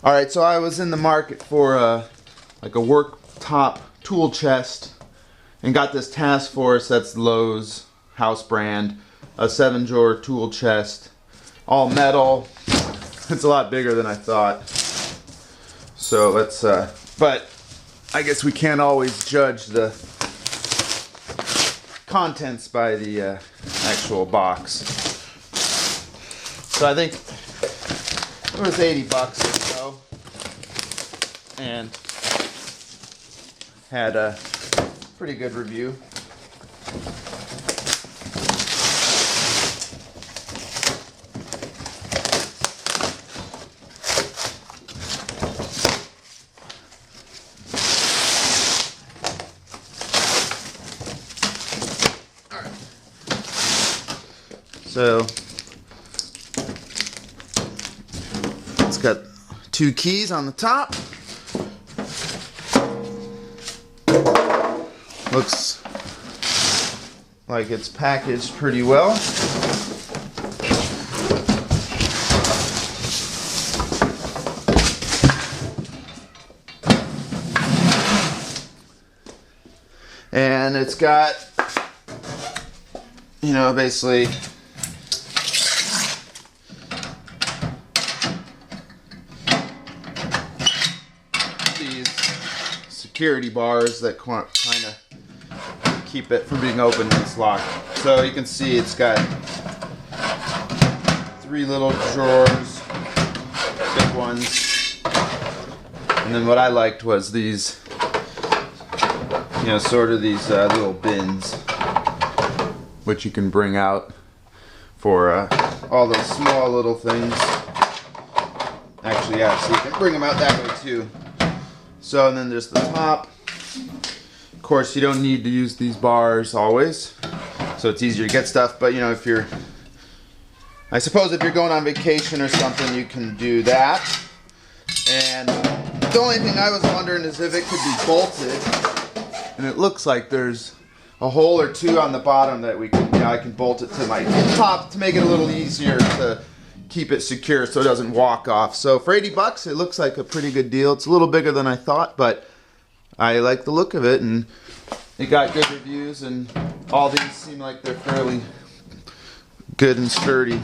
Alright, so I was in the market for like a worktop tool chest and got this Task Force, that's Lowe's house brand, a 7-drawer tool chest, all metal. It's a lot bigger than I thought. So let's, but I guess we can't always judge the contents by the actual box. So I think it was 80 bucks or so, and had a pretty good review. So it's got 2 keys on the top. Looks like it's packaged pretty well. And it's got, you know, basically these security bars that kind of keep it from being opened when it's locked. So you can see it's got 3 little drawers, big ones, and then what I liked was these, you know, sort of these little bins, which you can bring out for all those small little things. Actually, yeah, so you can bring them out that way too. So, and then there's the top. Of course, you don't need to use these bars always, so it's easier to get stuff, but you know, if you're, I suppose if you're going on vacation or something, you can do that. And the only thing I was wondering is if it could be bolted, and it looks like there's a hole or 2 on the bottom that we can, you know, I can bolt it to my top to make it a little easier to keep it secure so it doesn't walk off. So for 80 bucks, it looks like a pretty good deal. It's a little bigger than I thought, but I like the look of it, and it got good reviews, and all these seem like they're fairly good and sturdy.